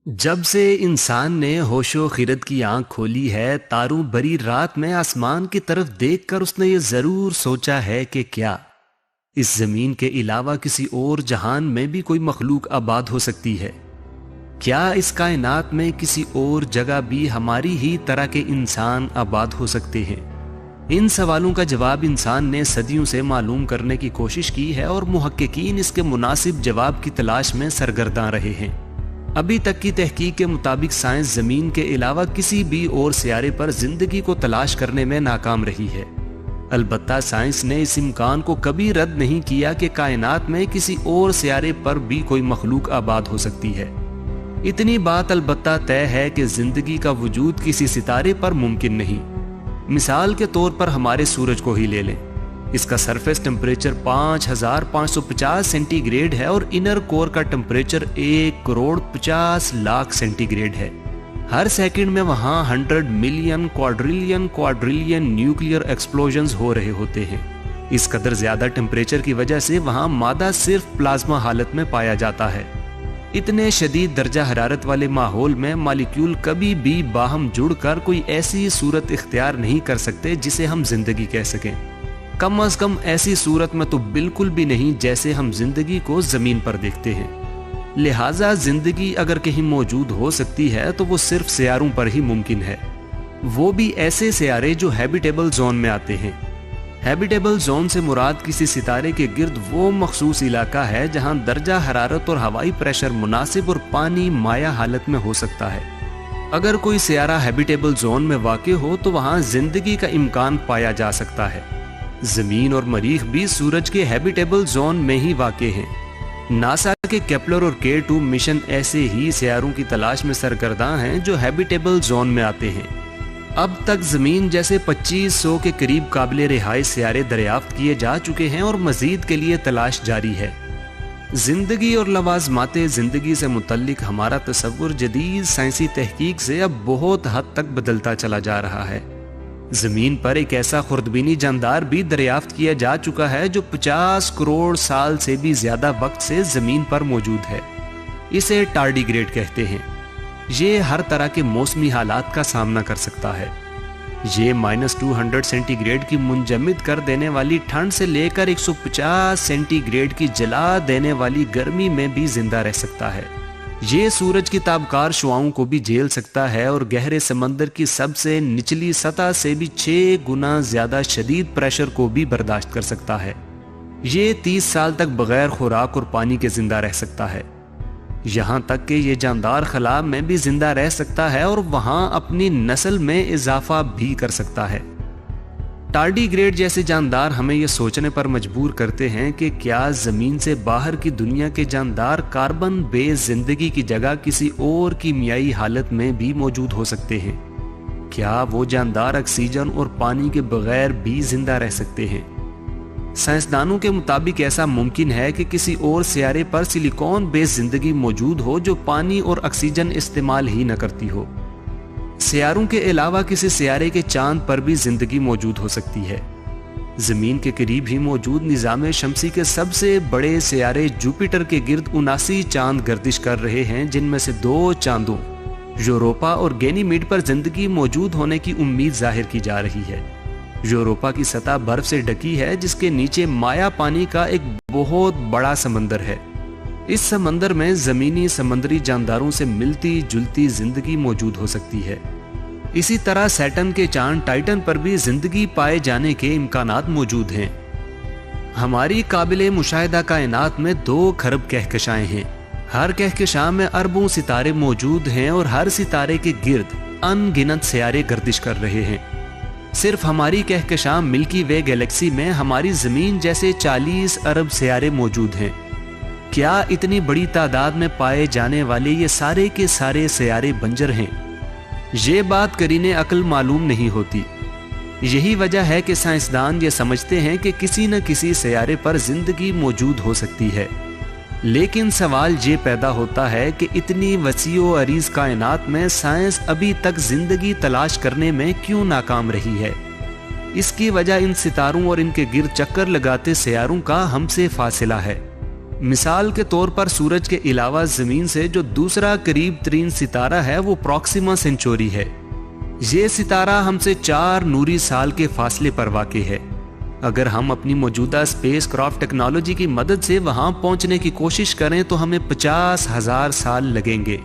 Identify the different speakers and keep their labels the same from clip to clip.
Speaker 1: जब से इंसान ने होशो खिरत की आंख खोली है, तारों भरी रात में आसमान की तरफ देखकर उसने ये जरूर सोचा है कि क्या इस जमीन के अलावा किसी और जहान में भी कोई मखलूक आबाद हो सकती है। क्या इस कायनात में किसी और जगह भी हमारी ही तरह के इंसान आबाद हो सकते हैं। इन सवालों का जवाब इंसान ने सदियों से मालूम करने की कोशिश की है और मुहक्किकीन इसके मुनासिब जवाब की तलाश में सरगर्दा रहे हैं। अभी तक की तहकीक के मुताबिक साइंस जमीन के अलावा किसी भी और सियारे पर जिंदगी को तलाश करने में नाकाम रही है। अलबत्ता साइंस ने इस इम्कान को कभी रद्द नहीं किया कि कायनात में किसी और सियारे पर भी कोई मखलूक आबाद हो सकती है। इतनी बात अलबत्ता तय है कि जिंदगी का वजूद किसी सितारे पर मुमकिन नहीं। मिसाल के तौर पर हमारे सूरज को ही ले लें। इसका सरफेस टेम्परेचर 5550 सेंटीग्रेड है और इनर कोर का टेम्परेचर 1,50,00,000 सेंटीग्रेड है। हर सेकंड में वहां 100 मिलियन क्वाड्रिलियन न्यूक्लियर एक्सप्लोजन्स हो रहे होते हैं। इस कदर ज्यादा टेम्परेचर की वजह से वहां मादा सिर्फ प्लाज्मा हालत में पाया जाता है। इतने शदीद दर्जा हरारत वाले माहौल में मॉलिक्यूल कभी भी बाहम जुड़कर कोई ऐसी सूरत इख्तियार नहीं कर सकते जिसे हम जिंदगी कह सकें। कम अज कम ऐसी सूरत में तो बिल्कुल भी नहीं जैसे हम जिंदगी को जमीन पर देखते हैं। लिहाजा जिंदगी अगर कहीं मौजूद हो सकती है तो वो सिर्फ सियारों पर ही मुमकिन है, वो भी ऐसे सियारे जो हैबिटेबल जोन में आते हैं। हैबिटेबल जोन से मुराद किसी सितारे के गिर्द वो मखसूस इलाका है जहां दर्जा हरारत और हवाई प्रेशर मुनासिब और पानी माया हालत में हो सकता है। अगर कोई सियारा हैबिटेबल जोन में वाक़ हो तो वहां जिंदगी का इम्कान पाया जा सकता है। जमीन और मरीख भी सूरज के हैबिटेबल जोन में ही वाक़ हैं। नासा के केपलर और K2 मिशन ऐसे ही सियारों की तलाश में सरगर्दा हैं जो हैबिटेबल जोन में आते हैं। अब तक जमीन जैसे 2500 के करीब काबिले रिहाई सियारे दरियाफ्त किए जा चुके हैं और मजीद के लिए तलाश जारी है। जिंदगी और लवाजमाते जिंदगी से मुतल्लिक हमारा तसव्वुर जदीद साइंसी तहकीक से अब बहुत हद तक बदलता चला जा रहा है। जमीन पर एक ऐसा खुर्दबीनी जानदार भी दरियाफ्त किया जा चुका है जो 50 करोड़ साल से भी ज्यादा वक्त से जमीन पर मौजूद है। इसे टार्डिग्रेड कहते हैं। ये हर तरह के मौसमी हालात का सामना कर सकता है। ये -200 सेंटीग्रेड की मुंजमद कर देने वाली ठंड से लेकर 150 सेंटीग्रेड की जला देने वाली गर्मी में भी जिंदा रह सकता है। ये सूरज की ताबकार शुआओं को भी झेल सकता है और गहरे समंदर की सबसे निचली सतह से भी 6 गुना ज्यादा शदीद प्रेशर को भी बर्दाश्त कर सकता है। ये 30 साल तक बगैर खुराक और पानी के जिंदा रह सकता है। यहाँ तक कि ये जानदार खला में भी जिंदा रह सकता है और वहां अपनी नस्ल में इजाफा भी कर सकता है। टार्डिग्रेड जैसे जानदार हमें यह सोचने पर मजबूर करते हैं कि क्या जमीन से बाहर की दुनिया के जानदार कार्बन बेस जिंदगी की जगह किसी और कीमियाई हालत में भी मौजूद हो सकते हैं। क्या वो जानदार ऑक्सीजन और पानी के बगैर भी जिंदा रह सकते हैं। साइंसदानों के मुताबिक ऐसा मुमकिन है कि किसी और सियारे पर सिलिकॉन बेस जिंदगी मौजूद हो जो पानी और ऑक्सीजन इस्तेमाल ही न करती हो। सियारों के अलावा किसी सियारे के चांद पर भी जिंदगी मौजूद हो सकती है। जमीन के करीब ही मौजूद निजाम शमसी के सबसे बड़े सियारे जुपिटर के गिर्द 79 चांद गर्दिश कर रहे हैं, जिनमें से 2 चांदों यूरोपा और गैनीमीड पर जिंदगी मौजूद होने की उम्मीद जाहिर की जा रही है। यूरोपा की सतह बर्फ से ढकी है जिसके नीचे माया पानी का एक बहुत बड़ा समंदर है। इस समंदर में जमीनी समंदरी जानदारों से मिलती जुलती जिंदगी मौजूद हो सकती है। इसी तरह सैटर्न के चांद टाइटन पर भी जिंदगी पाए जाने के इम्कानात मौजूद हैं। हमारी काबिले मुशाहिदा कायनात में 2 खरब कहकशाएं हैं। हर कहकशां में अरबों सितारे मौजूद हैं और हर सितारे के गिर्द अनगिनत सियारे गर्दिश कर रहे हैं। सिर्फ हमारी कहकशां मिल्की वे गैलेक्सी में हमारी जमीन जैसे 40 अरब सियारे मौजूद हैं। क्या इतनी बड़ी तादाद में पाए जाने वाले ये सारे के सारे सियारे बंजर हैं? ये बात करीने अक्ल मालूम नहीं होती। यही वजह है कि साइंसदान ये समझते हैं कि किसी न किसी सियारे पर जिंदगी मौजूद हो सकती है। लेकिन सवाल ये पैदा होता है कि इतनी वसीओ अरीज कायनात में साइंस अभी तक जिंदगी तलाश करने में क्यों नाकाम रही है। इसकी वजह इन सितारों और इनके गिर्द चक्कर लगाते सियारों का हमसे फासिला है। مثال کے طور پر سورج کے علاوہ زمین سے جو دوسرا قریب ترین ستارہ ہے وہ پروکسیما سینچوری ہے۔ یہ ستارہ ہم سے 4 نوری سال کے فاصلے پر واقع ہے۔ اگر ہم اپنی موجودہ اسپیس کرافٹ ٹیکنالوجی کی مدد سے وہاں پہنچنے کی کوشش کریں تو ہمیں 50,000 سال لگیں گے۔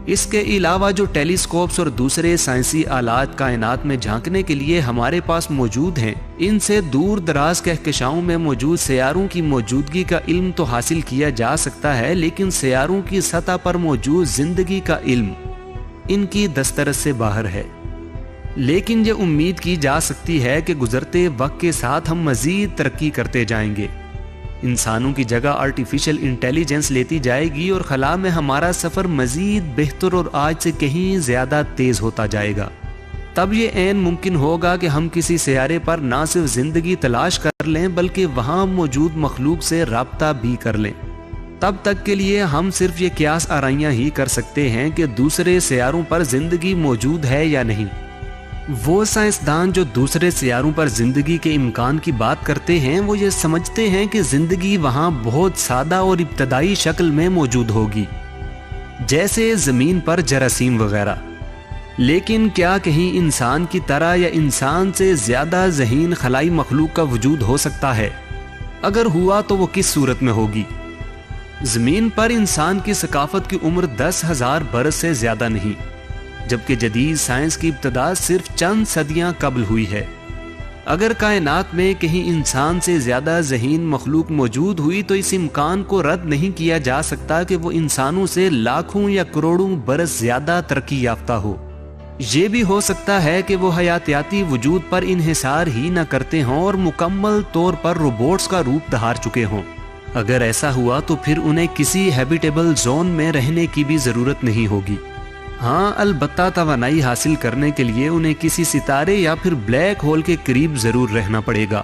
Speaker 1: اس کے علاوہ جو ٹیلی اسکوپس اور دوسرے سائنسی آلات کائنات میں جھانکنے کے لیے ہمارے پاس موجود ہیں، ان سے دور دراز کہکشاؤں میں موجود سیاروں کی موجودگی کا علم تو حاصل کیا جا سکتا ہے، لیکن سیاروں کی سطح پر موجود زندگی کا علم ان کی دسترس سے باہر ہے۔ لیکن یہ امید کی جا سکتی ہے کہ گزرتے وقت کے ساتھ ہم مزید ترقی کرتے جائیں گے۔ انسانوں کی جگہ آرٹیفیشل انٹیلیجنس لیتی جائے گی اور خلا میں ہمارا سفر مزید بہتر اور آج سے کہیں زیادہ تیز ہوتا جائے گا۔ تب یہ عین ممکن ہوگا کہ ہم کسی سیارے پر نہ صرف زندگی تلاش کر لیں بلکہ وہاں موجود مخلوق سے رابطہ بھی کر لیں۔ تب تک کے لیے ہم صرف یہ قیاس آرائیاں ہی کر سکتے ہیں کہ دوسرے سیاروں پر زندگی موجود ہے یا نہیں۔ وہ سائنسدان جو دوسرے سیاروں پر زندگی کے امکان کی بات کرتے ہیں وہ یہ سمجھتے ہیں کہ زندگی وہاں بہت سادہ اور ابتدائی شکل میں موجود ہوگی، جیسے زمین پر جراثیم وغیرہ۔ لیکن کیا کہیں انسان کی طرح یا انسان سے زیادہ ذہین خلائی مخلوق کا وجود ہو سکتا ہے؟ اگر ہوا تو وہ کس صورت میں ہوگی؟ زمین پر انسان کی ثقافت کی عمر 10,000 برس سے زیادہ نہیں، جبکہ جدید سائنس کی ابتدا صرف چند صدیاں قبل ہوئی ہے۔ اگر کائنات میں کہیں انسان سے زیادہ ذہین مخلوق موجود ہوئی تو اس امکان کو رد نہیں کیا جا سکتا کہ وہ انسانوں سے لاکھوں یا کروڑوں برس زیادہ ترقی یافتہ ہو۔ یہ بھی ہو سکتا ہے کہ وہ حیاتیاتی وجود پر انحصار ہی نہ کرتے ہوں اور مکمل طور پر روبوٹس کا روپ دھار چکے ہوں۔ اگر ایسا ہوا تو پھر انہیں کسی ہیبیٹیبل زون میں رہنے کی بھی ضرورت نہیں ہوگی۔ ہاں، البتہ توانائی حاصل کرنے کے لیے انہیں کسی ستارے یا پھر بلیک ہول کے قریب ضرور رہنا پڑے گا۔